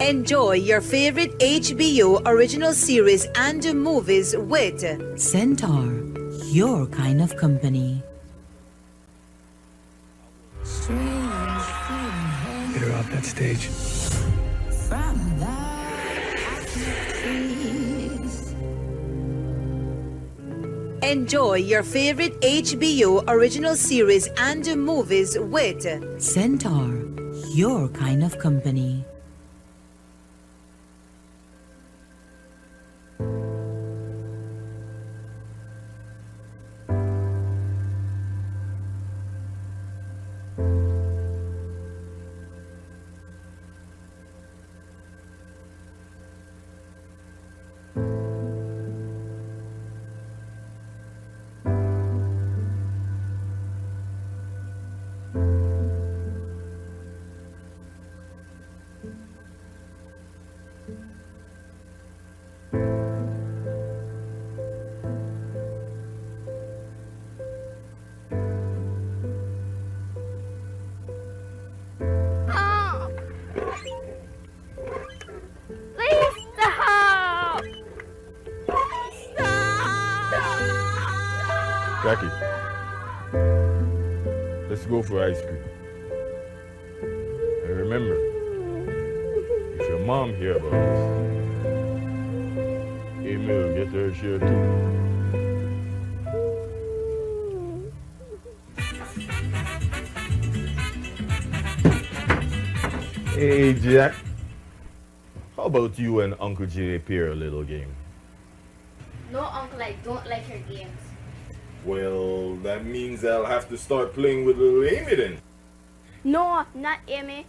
Enjoy your favorite HBO original series and movies with Centaur, your kind of company. Get her off that stage. Enjoy your favorite HBO original series and movies with Centaur, your kind of company. Please stop! Jackie, let's go for ice cream. And remember, if your mom hear about this, Amy will get her share too. Hey, Jack. How about you and Uncle Jay pair a little game? No, Uncle, I don't like your games. Well, that means I'll have to start playing with little Amy then. No, not Amy.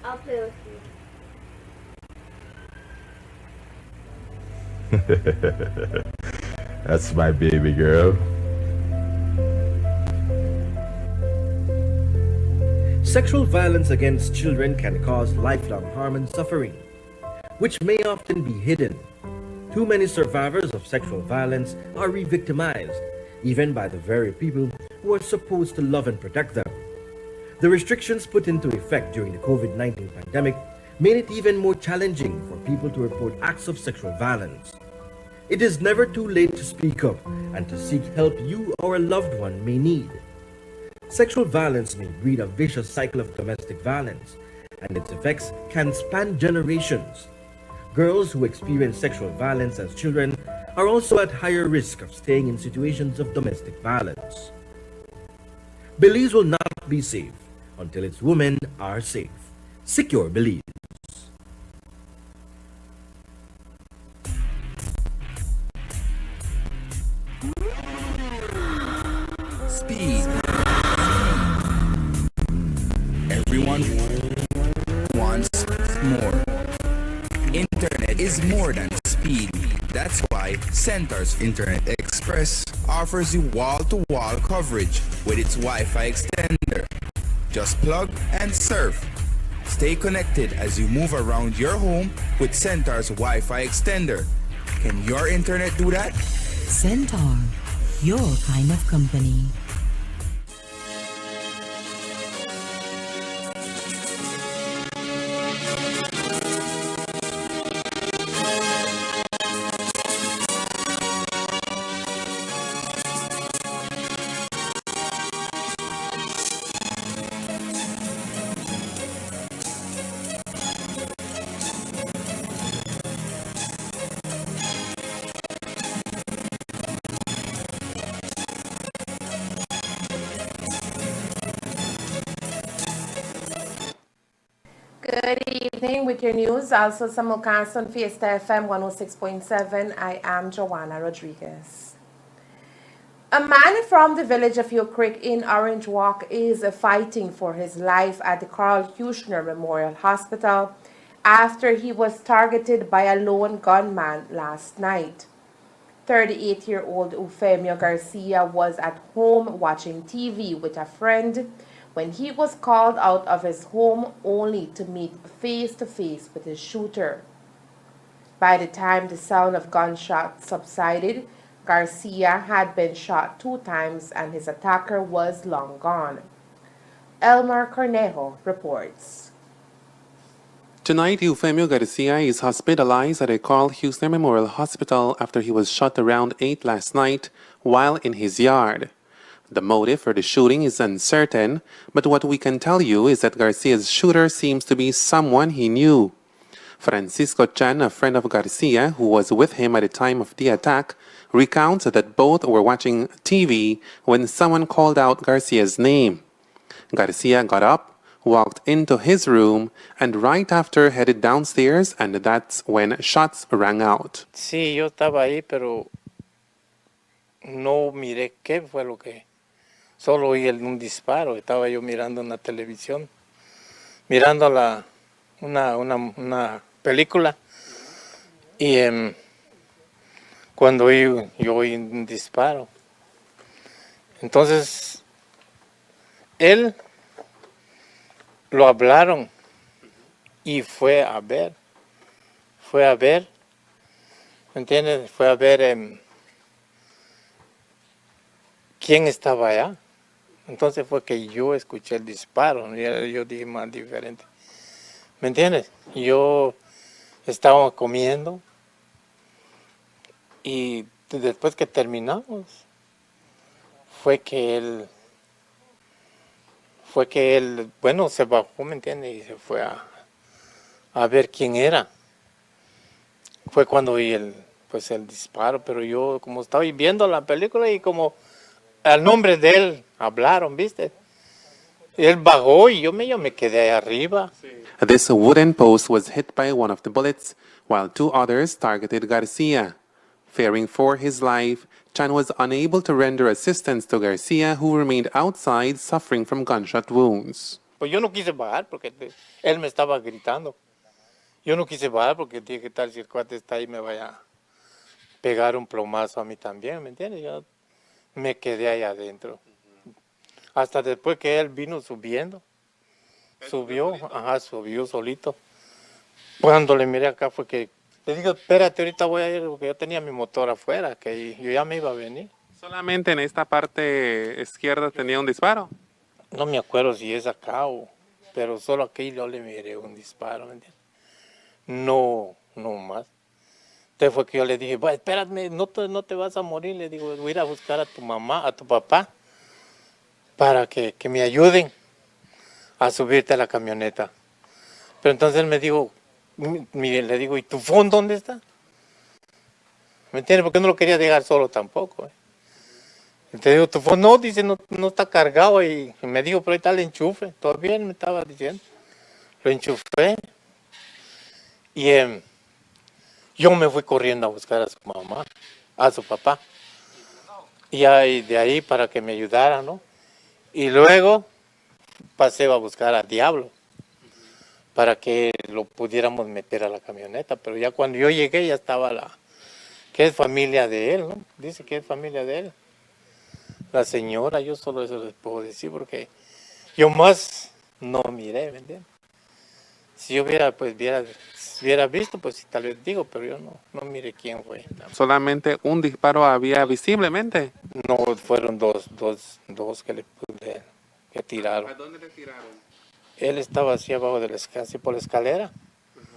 I'll play with you. That's my baby girl. Sexual violence against children can cause lifelong harm and suffering, which may often be hidden. Too many survivors of sexual violence are re-victimized, even by the very people who are supposed to love and protect them. The restrictions put into effect during the COVID-19 pandemic made it even more challenging for people to report acts of sexual violence. It is never too late to speak up and to seek help you or a loved one may need. Sexual violence may breed a vicious cycle of domestic violence, and its effects can span generations. Girls who experience sexual violence as children are also at higher risk of staying in situations of domestic violence. Belize will not be safe until its women are safe. Secure Belize. Speed. Everyone wants more. Internet is more than speed. That's why Center's Internet Express offers you wall-to-wall coverage with its Wi-Fi extender. Just plug and surf. Stay connected as you move around your home with Center's Wi-Fi extender. Can your internet do that? Centaur, your kind of company. Good evening with your news. Also simulcast on Fiesta FM 106.7. I am Joanna Rodriguez. A man from the village of Hill Creek in Orange Walk is fighting for his life at the Carl Huchner Memorial Hospital after he was targeted by a lone gunman last night. 38-year-old Eufemio Garcia was at home watching TV with a friend when he was called out of his home only to meet face-to-face with his shooter. By the time the sound of gunshots subsided, Garcia had been shot 2 times and his attacker was long gone. Elmer Cornejo reports. Tonight, Eufemio Garcia is hospitalized at a Carl Huesner Memorial Hospital after he was shot around 8 last night while in his yard. The motive for the shooting is uncertain, but what we can tell you is that Garcia's shooter seems to be someone he knew. Francisco Chan, a friend of Garcia who was with him at the time of the attack, recounts that both were watching TV when someone called out Garcia's name. Garcia got up, walked into his room, and right after headed downstairs, and that's when shots rang out. Sí, yo estaba ahí, pero no miré qué fue lo que... Solo oí un disparo. Estaba yo mirando una televisión, mirando una película. Y cuando yo oí un disparo. Entonces, él lo hablaron y fue a ver, ¿me entiendes? Fue a ver quién estaba allá. Entonces fue que yo escuché el disparo, yo dije más diferente, ¿me entiendes? Yo estaba comiendo y después que terminamos fue que él, bueno, se bajó, ¿me entiendes? Y se fue a ver quién era. Fue cuando oí el disparo, pero yo como estaba viendo la película y como al nombre de él hablaron, ¿viste? Él bajó y yo me quedé ahí arriba. This wooden post was hit by one of the bullets, while two others targeted Garcia. Fearing for his life, Chan was unable to render assistance to Garcia, who remained outside suffering from gunshot wounds. Pues yo no quise bajar porque él me estaba gritando. Yo no quise bajar porque dije, ¿qué tal si el cuate está ahí me vaya a pegar un plomazo a mí también? ¿Me entiendes? Yo me quedé ahí adentro. Hasta después que él vino subiendo. Subió solito. Cuando le miré acá fue que le digo, espérate, ahorita voy a ir porque yo tenía mi motor afuera, que yo ya me iba a venir. ¿Solamente en esta parte izquierda tenía un disparo? No me acuerdo si es acá pero solo aquí yo le miré un disparo, ¿me entiendes? No más. Entonces fue que yo le dije, espérate, no te vas a morir. Le digo, voy a ir a buscar a tu mamá, a tu papá, para que me ayuden a subirte a la camioneta. Pero entonces él me dijo, le digo, ¿y tu phone dónde está? ¿Me entiendes? Porque no lo quería dejar solo tampoco. Entonces digo, tu phone no, dice, no está cargado. Y me dijo, pero ahí está el enchufe. Todavía él me estaba diciendo. Lo enchufé. Y yo me fui corriendo a buscar a su mamá, a su papá. Y de ahí para que me ayudara, ¿no? Y luego pasé a buscar a Diablo para que lo pudiéramos meter a la camioneta. Pero ya cuando yo llegué ya estaba que es familia de él, ¿no? Dice que es familia de él. La señora, yo solo eso les puedo decir porque yo más no miré, ¿me entiendes? Si yo hubiera visto, pues sí, tal vez digo, pero yo no miré quién fue. ¿Solamente un disparo había visiblemente? No, fueron dos que tiraron. ¿A dónde le tiraron? Él estaba así abajo de la escalera, así por la escalera.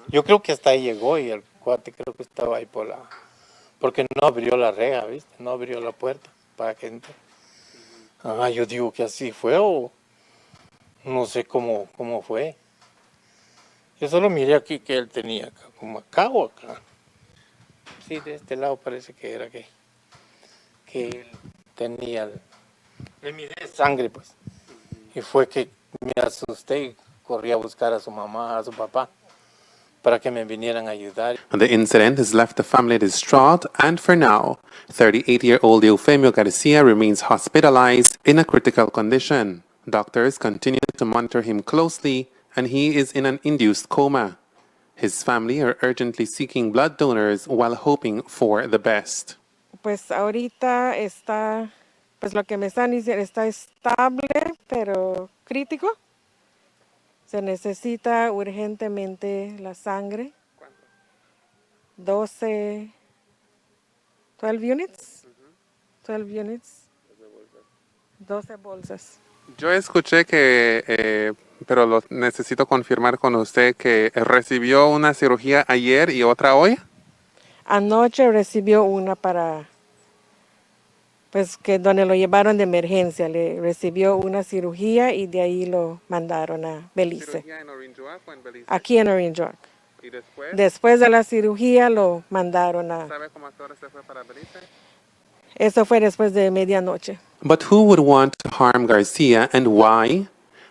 Yo creo que hasta ahí llegó y el cuate creo que estaba ahí porque no abrió la reja, ¿viste? No abrió la puerta para que entre. Yo digo que así fue o no sé cómo fue. Yo solo miré aquí que él tenía acá, como acá o acá. Sí, de este lado parece que era que él tenía, le miré sangre pues. Y fue que me asusté y corrí a buscar a su mamá, a su papá, para que me vinieran a ayudar. The incident has left the family distraught, and for now, 38-year-old Eufemio Garcia remains hospitalized in a critical condition. Doctors continue to monitor him closely, and he is in an induced coma. His family are urgently seeking blood donors while hoping for the best. Pues ahorita está, pues lo que me están diciendo, está estable, pero crítico. Se necesita urgentemente la sangre. 12 units. 12 units. 12 bolsas. Yo escuché que Pero lo necesito confirmar con usted que recibió una cirugía ayer y otra hoy. Anoche recibió una para, pues que donde lo llevaron de emergencia, le recibió una cirugía y de ahí lo mandaron a Belice. ¿Cirugía en Orange Walk o en Belice? Aquí en Orange Walk. ¿Y después? Después de la cirugía lo mandaron a... ¿Sabe cómo a qué hora se fue para Belice? Eso fue después de medianoche. But who would want to harm Garcia and why?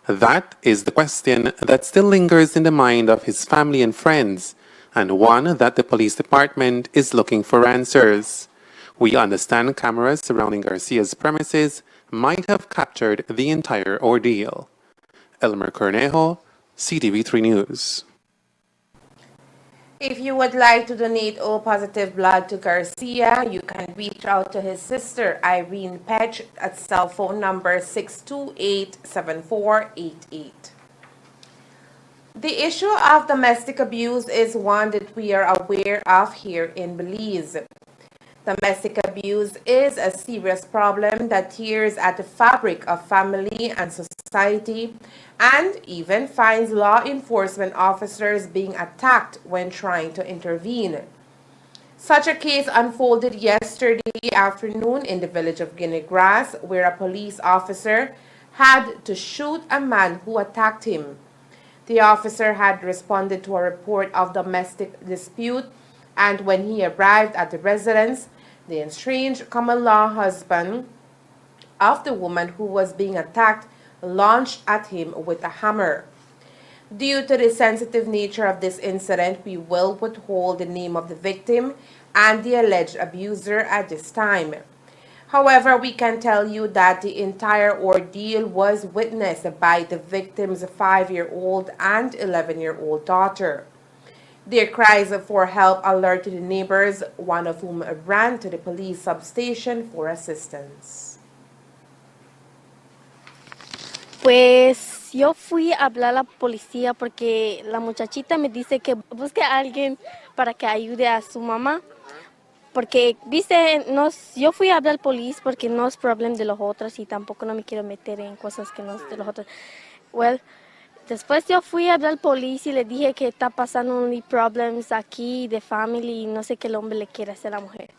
That is the question that still lingers in the mind of his family and friends, and one that the police department is looking for answers. We understand cameras surrounding Garcia's premises might have captured the entire ordeal. Elmer Cornejo, Ctv3 News. If you would like to donate O positive blood to Garcia, you can reach out to his sister Irene Petch at cell phone number 628-7488. The issue of domestic abuse is one that we are aware of here in Belize. Domestic abuse is a serious problem that tears at the fabric of family and society, and even finds law enforcement officers being attacked when trying to intervene. Such a case unfolded yesterday afternoon in the village of Guinea Grass, where a police officer had to shoot a man who attacked him. The officer had responded to a report of domestic dispute, and when he arrived at the residence, the estranged common law husband of the woman who was being attacked launched at him with a hammer. Due to the sensitive nature of this incident, we will withhold the name of the victim and the alleged abuser at this time. However, we can tell you that the entire ordeal was witnessed by the victim's 5-year-old and 11-year-old daughter. Their cries for help alerted the neighbors, one of whom ran to the police substation for assistance. Pues yo fui a hablar a la policía porque la muchachita me dice que busque a alguien para que ayude a su mamá. Porque, viste, yo fui a hablar al policía porque no es problema de los otros y tampoco no me quiero meter en cosas que no es de los otros. Well, después yo fui a hablar al policía y le dije que está pasando unos problemas aquí de family y no sé qué el hombre le quiere hacer a la mujer.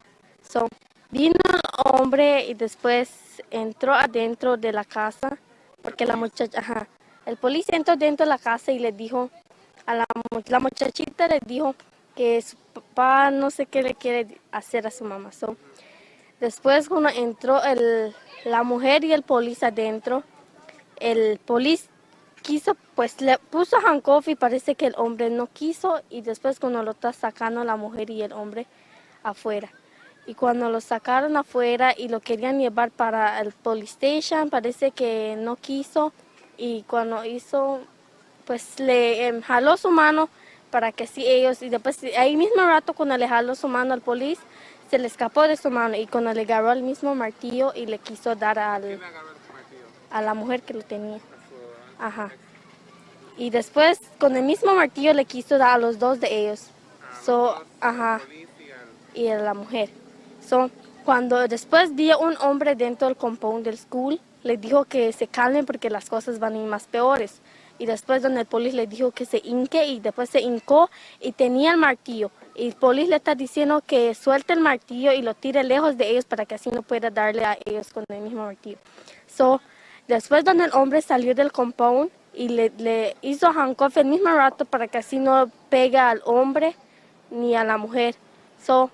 So, vino el hombre y después entró adentro de la casa porque la muchacha, el policía entró dentro de la casa y le dijo a la muchachita le dijo que su papá no sé qué le quiere hacer a su mamá. So, después cuando entró la mujer y el policía adentro, el policía quiso, pues le puso handcuff y parece que el hombre no quiso y después cuando lo está sacando la mujer y el hombre afuera. Y cuando lo sacaron afuera y lo querían llevar para el police station, parece que no quiso y cuando hizo, pues le jaló su mano para que sí ellos, y después ahí mismo rato cuando le jaló su mano al policía, se le escapó de su mano y cuando le agarró el mismo martillo y le quiso dar a la mujer que lo tenía. Ajá. Y después con el mismo martillo le quiso dar a los dos de ellos. Y a la mujer. So, cuando después vio un hombre dentro del compound del school, le dijo que se calmen porque las cosas van a ir más peores. Y después donde el policía le dijo que se hinque y después se hincó y tenía el martillo. Y el policía le está diciendo que suelte el martillo y lo tire lejos de ellos para que así no pueda darle a ellos con el mismo martillo. So, después donde el hombre salió del compound y le hizo handcuff el mismo rato para que así no pega al hombre ni a la mujer. So,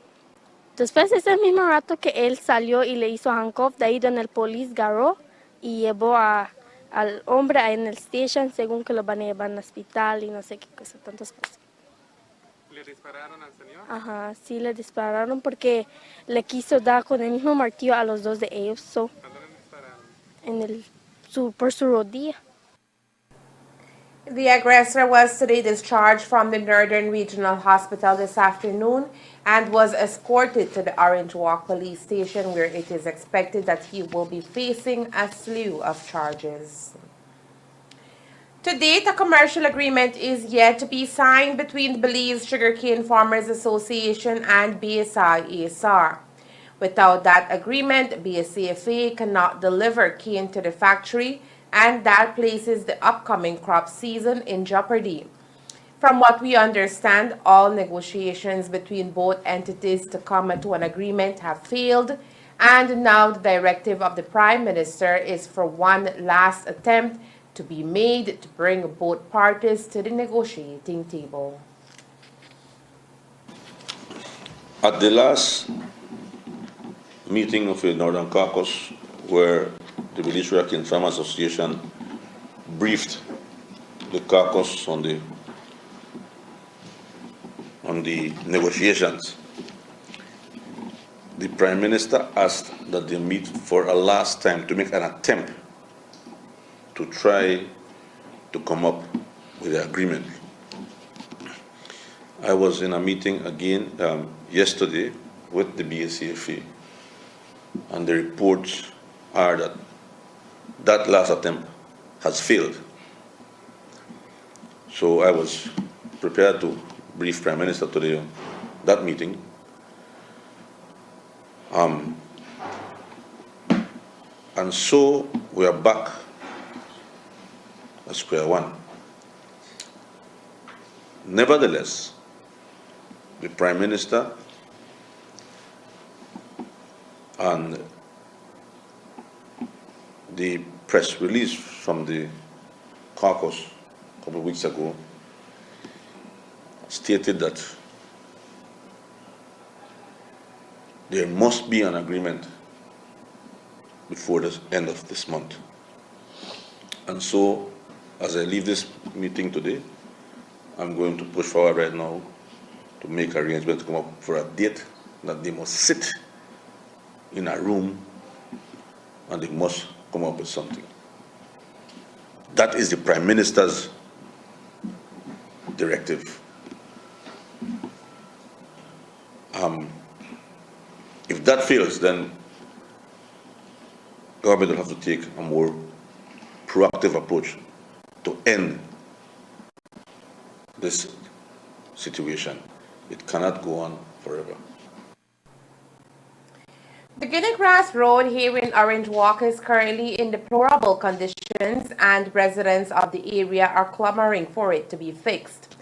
después de ese mismo rato que él salió y le hizo handcuff, de ahí donde el policía agarró y llevó al hombre en el station según que lo van a llevar al hospital y no sé qué cosa, tantas cosas. ¿Le dispararon al señor? Ajá, sí le dispararon porque le quiso dar con el mismo martillo a los dos de ellos. So, ¿dónde le dispararon? Por su rodilla. The aggressor was today discharged from the Northern Regional Hospital this afternoon and was escorted to the Orange Walk Police Station where it is expected that he will be facing a slew of charges. To date, a commercial agreement is yet to be signed between the Belize Sugarcane Farmers Association and BSI-ASR. Without that agreement, BSCFA cannot deliver cane to the factory and that places the upcoming crop season in jeopardy. From what we understand, all negotiations between both entities to come to an agreement have failed, and now the directive of the Prime Minister is for one last attempt to be made to bring both parties to the negotiating table. At the last meeting of the Northern Caucus, where the Village Working Farmers Association briefed the caucus on the negotiations, the Prime Minister asked that they meet for a last time to make an attempt to try to come up with an agreement. I was in a meeting again yesterday with the BACFA, and the reports are that that last attempt has failed. So I was prepared to brief Prime Minister today on that meeting. And so we are back at square one. Nevertheless, the Prime Minister and the press release from the caucus a couple of weeks ago stated that there must be an agreement before the end of this month. And so, as I leave this meeting today, I'm going to push forward right now to make arrangements to come up for a date that they must sit in a room and they must come up with something. That is the Prime Minister's directive. If that fails, then government will have to take a more proactive approach to end this situation. It cannot go on forever. The Guinea Grass Road here in Orange Walk is currently in deplorable conditions, and residents of the area are clamoring for it to be fixed.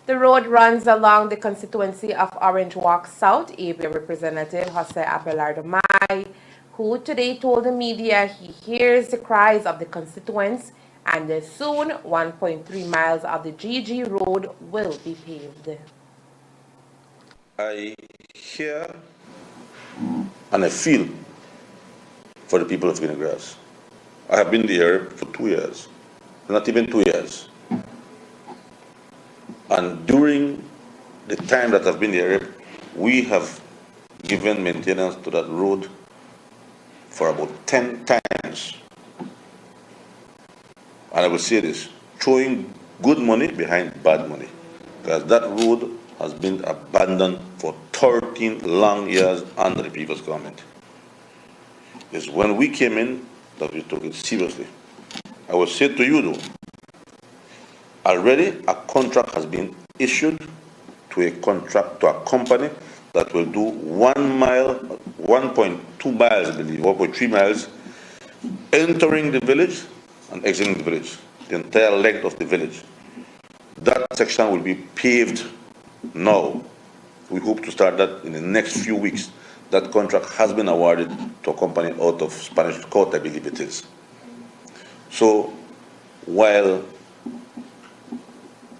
The road runs along the constituency of Orange Walk South. Area Representative Jose Abelardo Mai, who today told the media he hears the cries of the constituents, and soon 1.3 miles of the GG Road will be paved. I hear and I feel for the people of Guinea Grass. I have been there for 2 years, not even 2 years. And during the time that I've been there, we have given maintenance to that road for about 10 times. And I will say this, throwing good money behind bad money, because that road has been abandoned for 13 long years under the previous government. It's when we came in that we took it seriously. I will say to you though, already a contract has been issued to a company that will do 1 mile, 1.2 miles, I believe, 1.3 miles, entering the village and exiting the village, the entire length of the village. That section will be paved now. We hope to start that in the next few weeks. That contract has been awarded to a company out of Spanish Court, I believe it is. So while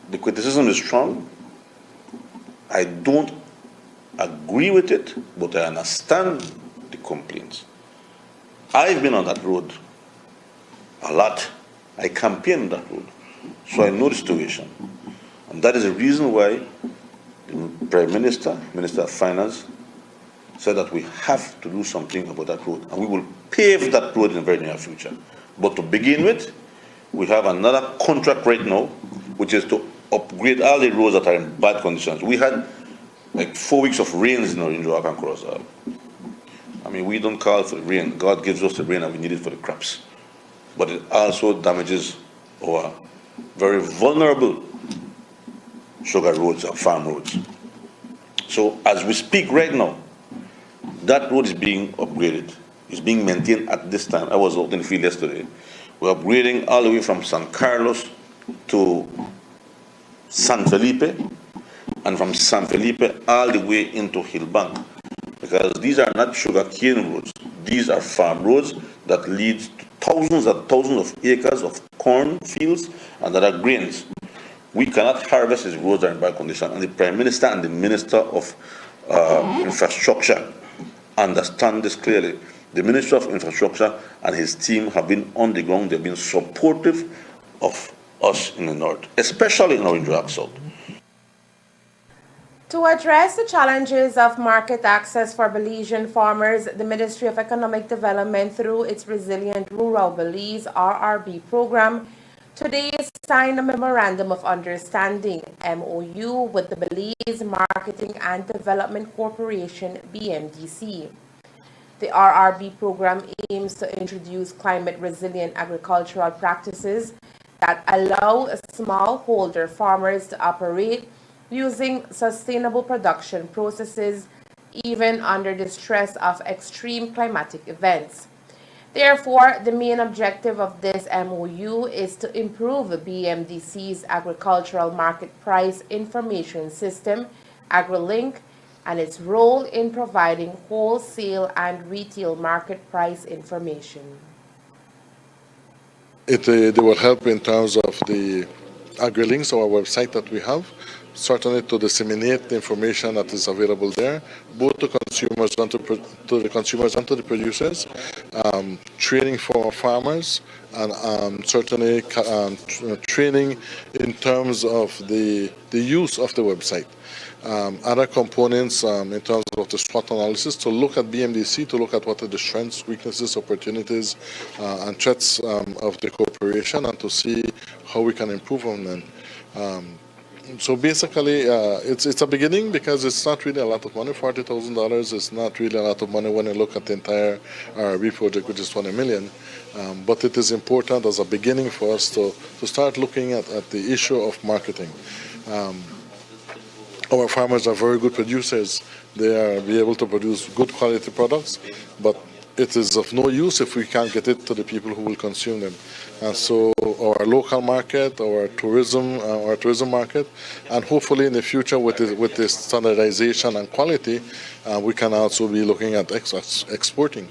the criticism is strong, I don't agree with it, but I understand the complaints. I've been on that road a lot. I campaigned on that road, so I know the situation. And that is the reason why the Prime Minister, Minister of Finance, said that we have to do something about that road, and we will pave that road in the very near future. But to begin with, we have another contract right now, which is to upgrade all the roads that are in bad conditions. We had like 4 weeks of rains in Orange Walk and Cross. I mean, we don't call for the rain. God gives us the rain and we need it for the crops. But it also damages our very vulnerable sugar roads and farm roads. So as we speak right now, that road is being upgraded. It's being maintained at this time. I was out in the field yesterday. We're upgrading all the way from San Carlos to San Felipe, and from San Felipe all the way into Hillbank. Because these are not sugarcane roads. These are farm roads that lead to thousands and thousands of acres of corn fields and other grains. We cannot harvest these roads are in bad condition. And the Prime Minister and the Minister of Infrastructure understand this clearly. The Minister of Infrastructure and his team have been on the ground. They've been supportive of us in the north, especially in Orange Rock South. To address the challenges of market access for Belizean farmers, the Ministry of Economic Development, through its Resilient Rural Belize (RRB) program, today signed a Memorandum of Understanding (MOU) with the Belize Marketing and Development Corporation (BMDC). The RRB program aims to introduce climate-resilient agricultural practices that allow smallholder farmers to operate using sustainable production processes even under the stress of extreme climatic events. Therefore, the main objective of this MOU is to improve BMDC's agricultural market price information system, AgriLink, and its role in providing wholesale and retail market price information. They will help in terms of the AgriLinks, our website that we have, certainly to disseminate the information that is available there, both to consumers and to the consumers and to the producers, training for farmers, and certainly training in terms of the use of the website. Other components in terms of the SWOT analysis, to look at BMDC, to look at what are the strengths, weaknesses, opportunities, and threats of the corporation, and to see how we can improve on them. So basically, it's a beginning because it's not really a lot of money. $40,000 is not really a lot of money when you look at the entire RRB project, which is $20 million. But it is important as a beginning for us to start looking at the issue of marketing. Our farmers are very good producers. They are be able to produce good quality products, but it is of no use if we can't get it to the people who will consume them. And so our local market, our tourism market, and hopefully in the future with this standardization and quality, we can also be looking at exporting.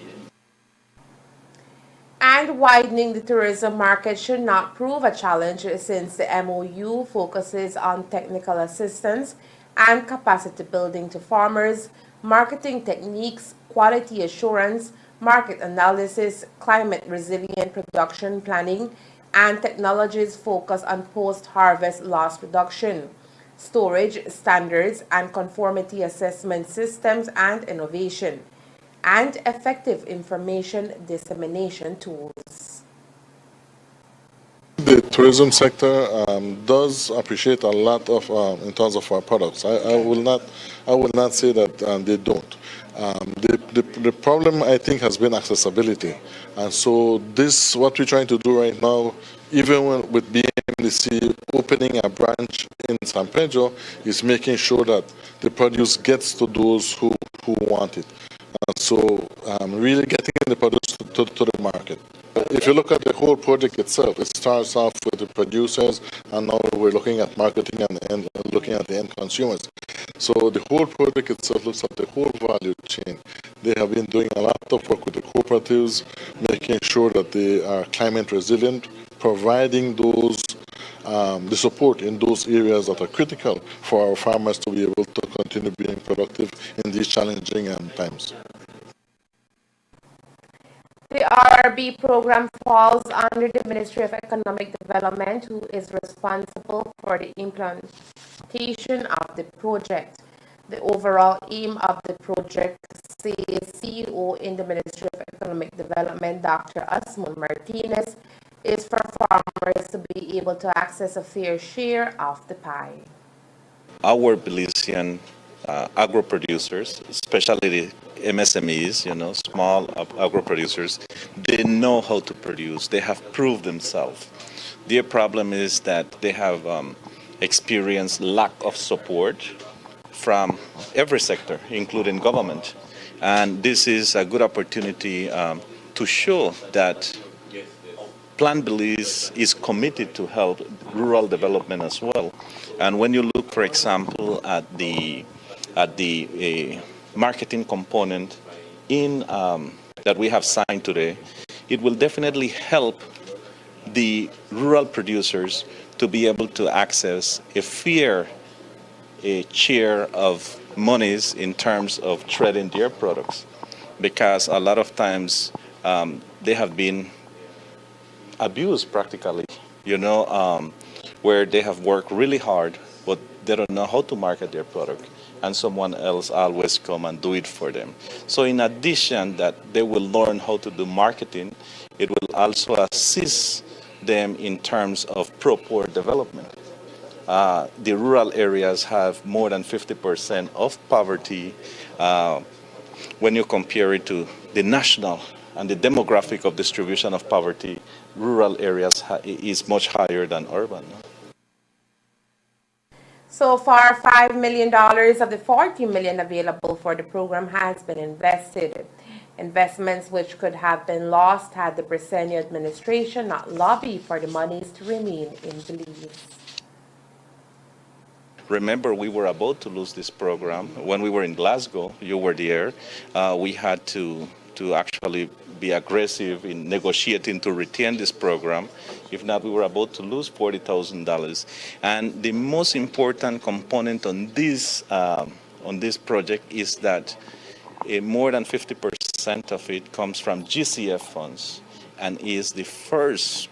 And widening the tourism market should not prove a challenge, since the MOU focuses on technical assistance and capacity building to farmers, marketing techniques, quality assurance, market analysis, climate resilient production planning, and technologies focused on post-harvest loss reduction, storage standards and conformity assessment systems and innovation, and effective information dissemination tools. The tourism sector does appreciate a lot of in terms of our products. I will not say that they don't. The problem, I think, has been accessibility, and so this what we're trying to do right now, even with BMDC opening a branch in San Pedro, is making sure that the produce gets to those who want it. And so really getting the produce to the market. If you look at the whole project itself, it starts off with the producers, and now we're looking at marketing and looking at the end consumers. So the whole project itself looks at the whole value chain. They have been doing a lot of work with the cooperatives, making sure that they are climate resilient, providing those the support in those areas that are critical for our farmers to be able to continue being productive in these challenging times. The RRB program falls under the Ministry of Economic Development, who is responsible for the implementation of the project. The overall aim of the project, says CEO in the Ministry of Economic Development, Dr. Asmund Martinez, is for farmers to be able to access a fair share of the pie. Our Belizean agro producers, especially the MSMEs, small agro producers, they know how to produce. They have proved themselves. Their problem is that they have experienced lack of support from every sector, including government. And this is a good opportunity to show that Plan Belize is committed to help rural development as well. And when you look, for example, at the marketing component in that we have signed today, it will definitely help the rural producers to be able to access a fair share of monies in terms of trading their products, because a lot of times they have been abused practically, where they have worked really hard, but they don't know how to market their product, and someone else always come and do it for them. So in addition that they will learn how to do marketing, it will also assist them in terms of proper development. The rural areas have more than 50% of poverty when you compare it to the national and the demographic of distribution of poverty. Rural areas is much higher than urban. So far, $5 million of the $40 million available for the program has been invested. Investments which could have been lost had the Bresenio administration not lobbied for the monies to remain in Belize. Remember, we were about to lose this program. When we were in Glasgow, you were there, we had to actually be aggressive in negotiating to retain this program. If not, we were about to lose $40,000. And the most important component on this project is that more than 50% of it comes from GCF funds, and is the first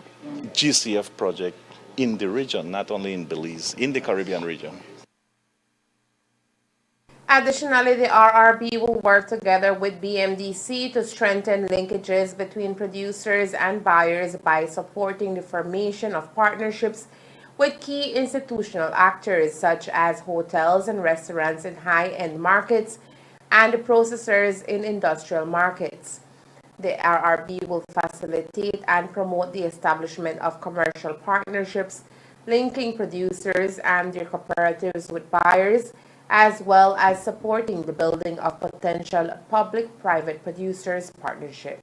GCF project in the region, not only in Belize, in the Caribbean region. Additionally, the RRB will work together with BMDC to strengthen linkages between producers and buyers by supporting the formation of partnerships with key institutional actors such as hotels and restaurants in high-end markets and processors in industrial markets. The RRB will facilitate and promote the establishment of commercial partnerships linking producers and their cooperatives with buyers, as well as supporting the building of potential public-private producers partnership.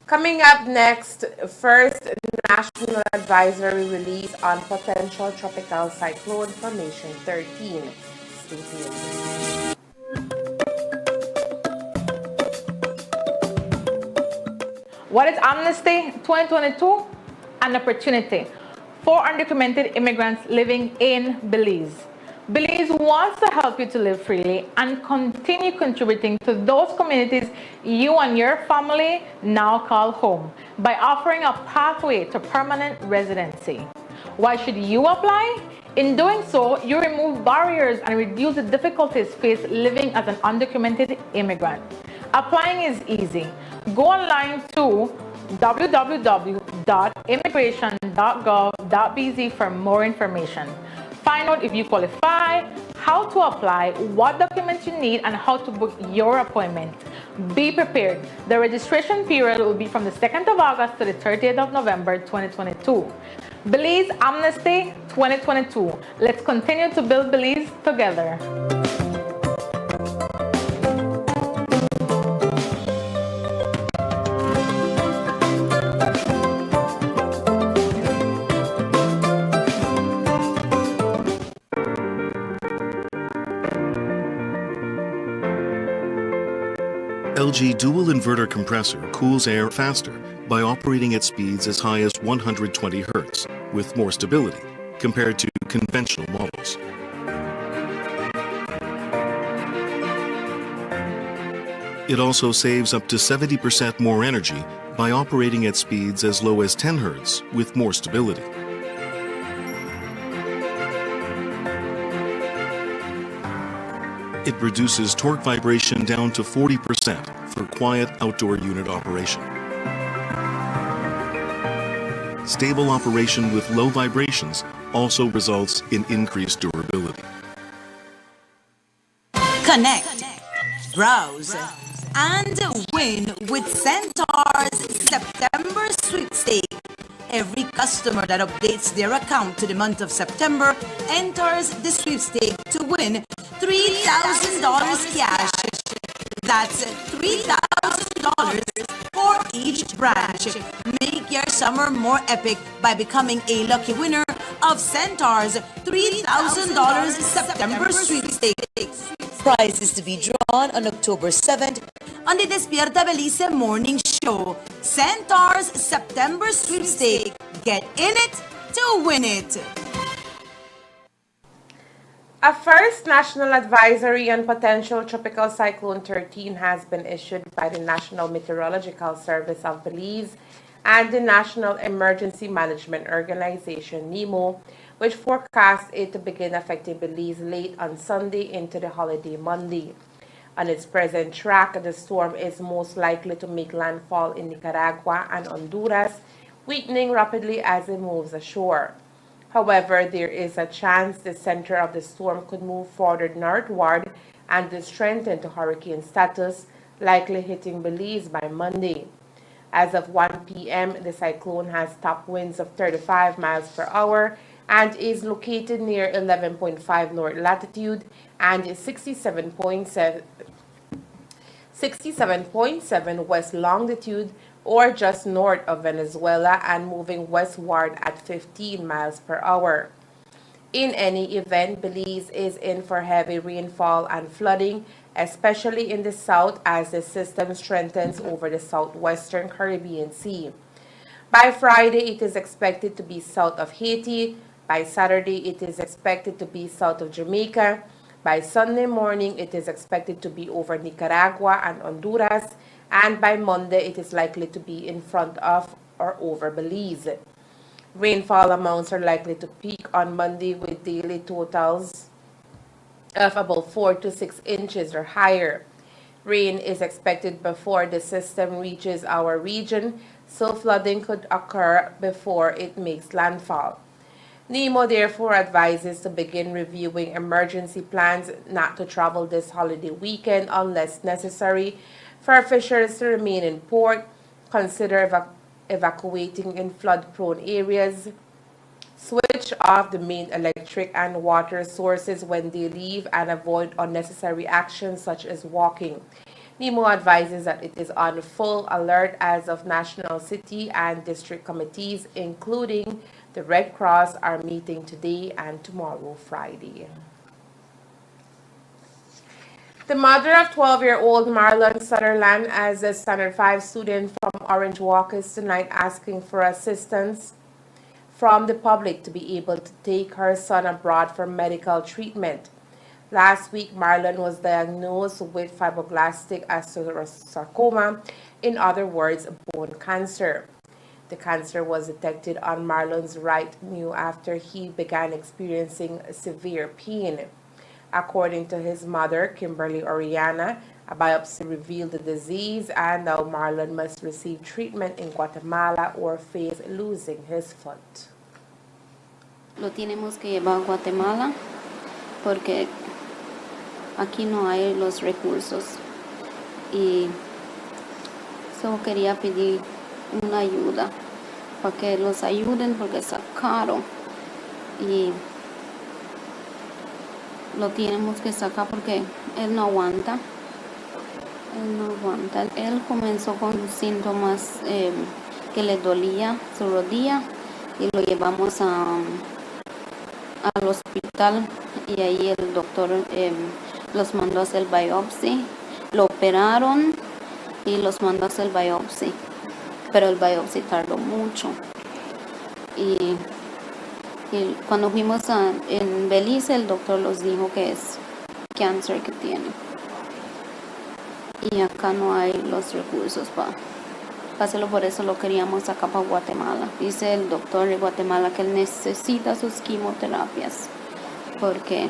Coming up next, first national advisory release on potential tropical cyclone formation 13. Stay tuned. What is Amnesty 2022? An opportunity for undocumented immigrants living in Belize. Belize wants to help you to live freely and continue contributing to those communities you and your family now call home by offering a pathway to permanent residency. Why should you apply? In doing so, you remove barriers and reduce the difficulties faced living as an undocumented immigrant. Applying is easy. Go online to www.immigration.gov.bz for more information. Find out if you qualify, how to apply, what documents you need, and how to book your appointment. Be prepared. The registration period will be from the 2nd of August to the 30th of November 2022. Belize Amnesty 2022. Let's continue to build Belize together. LG dual inverter compressor cools air faster by operating at speeds as high as 120 Hz with more stability compared to conventional models. It also saves up to 70% more energy by operating at speeds as low as 10 Hz with more stability. It reduces torque vibration down to 40% for quiet outdoor unit operation. Stable operation with low vibrations also results in increased durability. Connect, browse, and win with Centaur's September sweepstake. Every customer that updates their account to the month of September enters the sweepstake to win $3,000 cash. That's $3,000 for each branch. Make your summer more epic by becoming a lucky winner of Centaur's $3,000 September sweepstakes. Prizes to be drawn on October 7th on the Despierta Belize Morning Show. Centaur's September sweepstakes. Get in it to win it. A first national advisory on potential tropical cyclone 13 has been issued by the National Meteorological Service of Belize and the National Emergency Management Organization, NEMO, which forecasts it to begin affecting Belize late on Sunday into the holiday Monday. On its present track, the storm is most likely to make landfall in Nicaragua and Honduras, weakening rapidly as it moves ashore. However, there is a chance the center of the storm could move further northward and strengthen to hurricane status, likely hitting Belize by Monday. As of 1 p.m., the cyclone has top winds of 35 miles per hour and is located near 11.5 north latitude and 67.7 west longitude, or just north of Venezuela, and moving westward at 15 miles per hour. In any event, Belize is in for heavy rainfall and flooding, especially in the south as the system strengthens over the southwestern Caribbean Sea. By Friday, it is expected to be south of Haiti. By Saturday, it is expected to be south of Jamaica. By Sunday morning, it is expected to be over Nicaragua and Honduras. And by Monday, it is likely to be in front of or over Belize. Rainfall amounts are likely to peak on Monday with daily totals of about 4 to 6 inches or higher. Rain is expected before the system reaches our region, so flooding could occur before it makes landfall. NEMO therefore advises to begin reviewing emergency plans not to travel this holiday weekend unless necessary, for fishers to remain in port, consider evacuating in flood-prone areas, switch off the main electric and water sources when they leave, and avoid unnecessary actions such as walking. NEMO advises that it is on full alert as of national city and district committees, including the Red Cross, are meeting today and tomorrow, Friday. The mother of 12-year-old Marlon Sutherland, as a Standard 5 student from Orange Walk, is tonight asking for assistance from the public to be able to take her son abroad for medical treatment. Last week, Marlon was diagnosed with fibroblastic osteosarcoma, in other words, bone cancer. The cancer was detected on Marlon's right knee after he began experiencing severe pain. According to his mother, Kimberly Oriana, a biopsy revealed the disease, and now Marlon must receive treatment in Guatemala or face losing his foot. Lo tenemos que llevar a Guatemala porque aquí no hay los recursos y solo quería pedir una ayuda para que los ayuden porque está caro y lo tenemos que sacar porque él no aguanta. Él comenzó con síntomas que le dolía su rodilla y lo llevamos al hospital y ahí el doctor los mandó a hacer biopsia, lo operaron y los mandó a hacer biopsia, pero el biopsia tardó mucho y cuando fuimos en Belice el doctor los dijo que es cáncer que tiene y acá no hay los recursos para hacerlo, por eso lo queríamos acá para Guatemala. Dice el doctor de Guatemala que él necesita sus quimioterapias porque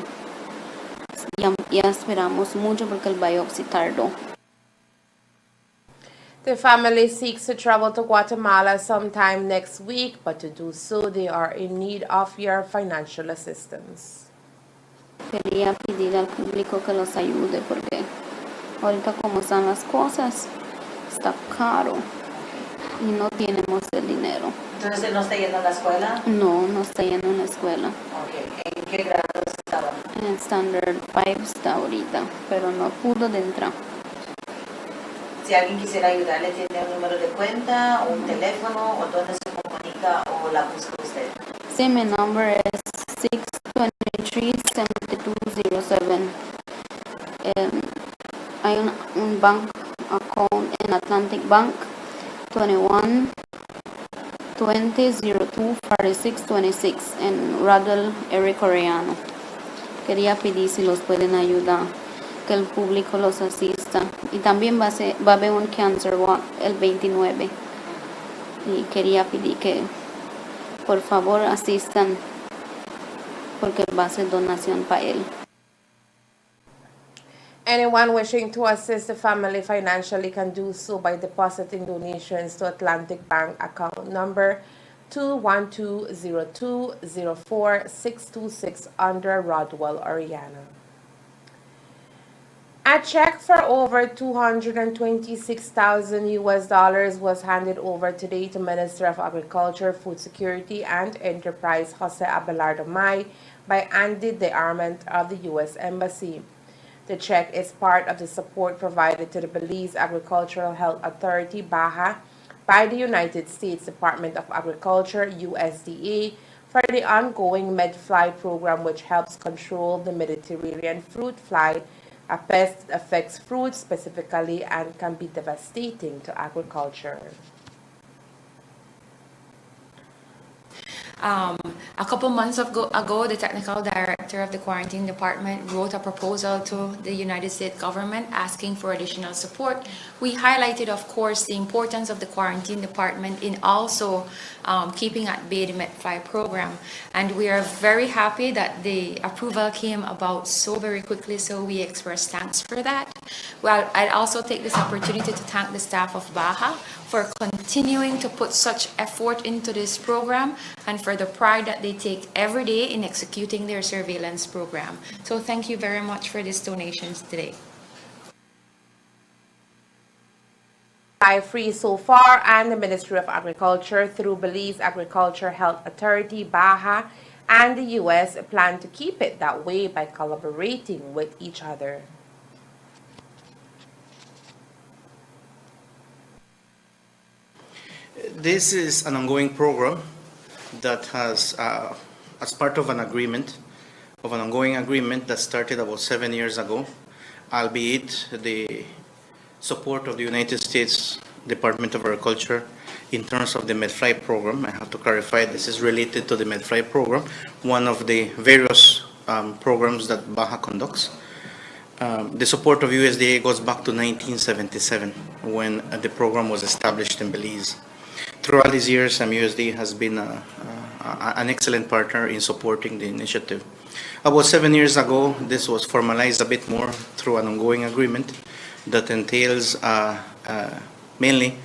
ya esperamos mucho porque el biopsia tardó. The family seeks to travel to Guatemala sometime next week, but to do so, they are in need of your financial assistance. Quería pedir al público que los ayude porque ahorita como están las cosas, está caro y no tenemos el dinero. Entonces, ¿no está yendo a la escuela? No, no está yendo a la escuela. Okay. ¿En qué grado estaba? En Standard 5 está ahorita, pero no pudo de entrar. Si alguien quisiera ayudarle, ¿tiene un número de cuenta o un teléfono o dónde se comunica o la busca usted? Sí, mi nombre es 623-7207. Hay un bank account en Atlantic Bank, 21 2002 4626 en Radel Eric Coreano. Quería pedir si los pueden ayudar, que el público los asista. Y también va a haber un Cancer Walk el 29. Y quería pedir que por favor asistan, porque va a ser donación para él. Anyone wishing to assist the family financially can do so by depositing donations to Atlantic Bank account number 2120204-626 under Rodwell, Oriana. A check for over $226,000 was handed over today to Minister of Agriculture, Food Security and Enterprise Jose Abelardo May by Andy de Armand of the U.S. Embassy. The check is part of the support provided to the Belize Agricultural Health Authority, BAHA, by the United States Department of Agriculture, USDA, for the ongoing MedFly program, which helps control the Mediterranean fruit fly, a pest that affects fruits specifically and can be devastating to agriculture. A couple months ago, the technical director of the quarantine department wrote a proposal to the United States government asking for additional support. We highlighted, of course, the importance of the quarantine department in also keeping at bay the MedFly program. And we are very happy that the approval came about so very quickly, so we express thanks for that. Well, I'd also take this opportunity to thank the staff of BAHA for continuing to put such effort into this program and for the pride that they take every day in executing their surveillance program. So thank you very much for these donations today. Free so far, and the Ministry of Agriculture through Belize Agriculture Health Authority, BAHA, and the U.S. plan to keep it that way by collaborating with each other. This is an ongoing program that has, as part of an ongoing agreement that started about 7 years ago, albeit the support of the United States Department of Agriculture in terms of the MedFly program. I have to clarify this is related to the MedFly program, one of the various programs that BAHA conducts. The support of USDA goes back to 1977 when the program was established in Belize. Throughout these years, USDA has been an excellent partner in supporting the initiative. About 7 years ago, this was formalized a bit more through an ongoing agreement that entails mainly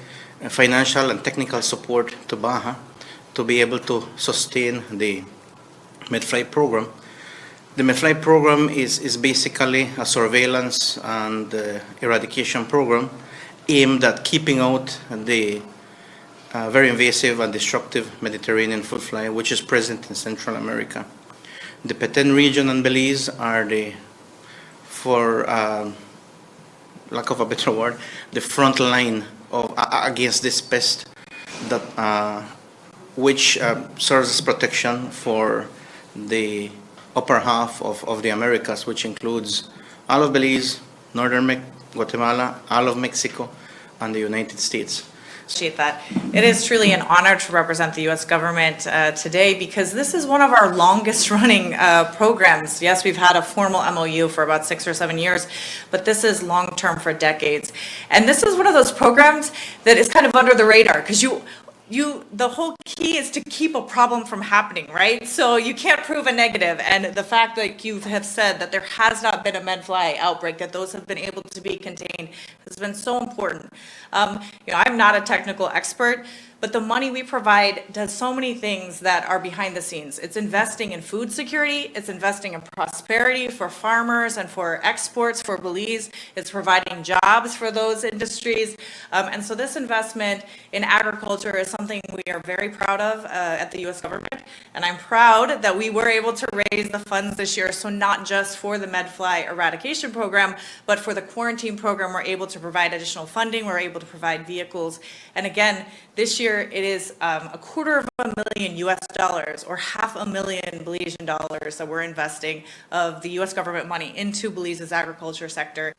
financial and technical support to BAHA to be able to sustain the MedFly program. The MedFly program is basically a surveillance and eradication program aimed at keeping out the very invasive and destructive Mediterranean fruit fly, which is present in Central America. The Petén region and Belize are for lack of a better word, the front line of against this pest that which serves as protection for the upper half of the Americas, which includes all of Belize, northern Guatemala, all of Mexico, and the United States. That it is truly an honor to represent the U.S. government today, because this is one of our longest running programs. Yes, we've had a formal MOU for about 6 or 7 years, but this is long term for decades. And this is one of those programs that is kind of under the radar, because the whole key is to keep a problem from happening, right? So you can't prove a negative, and the fact that you have said that there has not been a MedFly outbreak, that those have been able to be contained, has been so important. I'm not a technical expert, but the money we provide does so many things that are behind the scenes. It's investing in food security, it's investing in prosperity for farmers and for exports for Belize, it's providing jobs for those industries. And so this investment in agriculture is something we are very proud of at the U.S. government. And I'm proud that we were able to raise the funds this year, so not just for the MedFly eradication program, but for the quarantine program, we're able to provide additional funding, we're able to provide vehicles. And again, this year it is $250,000 US or $500,000 Belizean dollars that we're investing of the US government money into Belize's agriculture sector.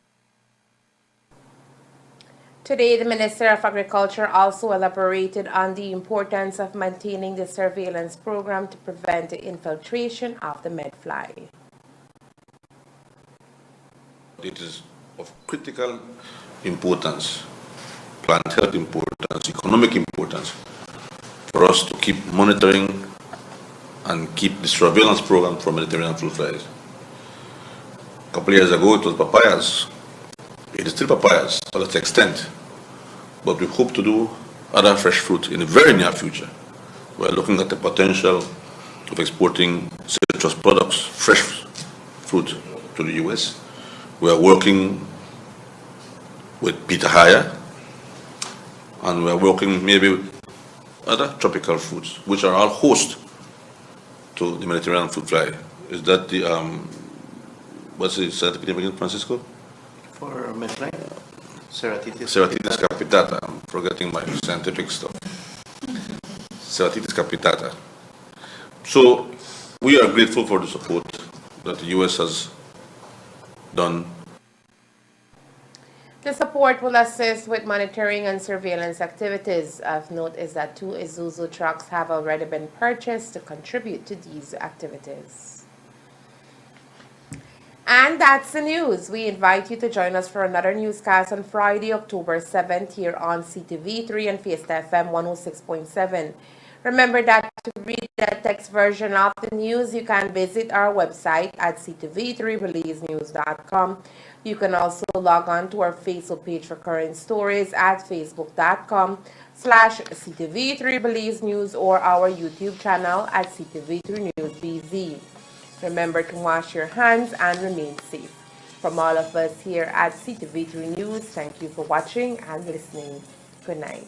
Today, the Minister of Agriculture also elaborated on the importance of maintaining the surveillance program to prevent the infiltration of the medfly. It is of critical importance, plant health importance, economic importance, for us to keep monitoring and keep the surveillance program for Mediterranean fruit flies. A couple of years ago, it was papayas. It is still papayas to that extent, but we hope to do other fresh fruit in the very near future. We're looking at the potential of exporting citrus products, fresh fruit, to the US. We are working with Peter Haya, and we are working maybe with other tropical fruits, which are all host to the Mediterranean fruit fly. Is that the, what's the scientific name again, Francisco? For medfly? Ceratitis. Ceratitis capitata. I'm forgetting my scientific stuff. Ceratitis capitata. So we are grateful for the support that the U.S. has done. The support will assist with monitoring and surveillance activities. Of note is that 2 Isuzu trucks have already been purchased to contribute to these activities. And that's the news. We invite you to join us for another newscast on Friday, October 7th here on Ctv3 and Fiesta FM 106.7. Remember that to read the text version of the news, you can visit our website at ctv3belizenews.com. You can also log on to our Facebook page for current stories at facebook.com/ctv3belizenews or our YouTube channel at ctv3newsbz. Remember to wash your hands and remain safe. From all of us here at Ctv3 News, thank you for watching and listening. Good night.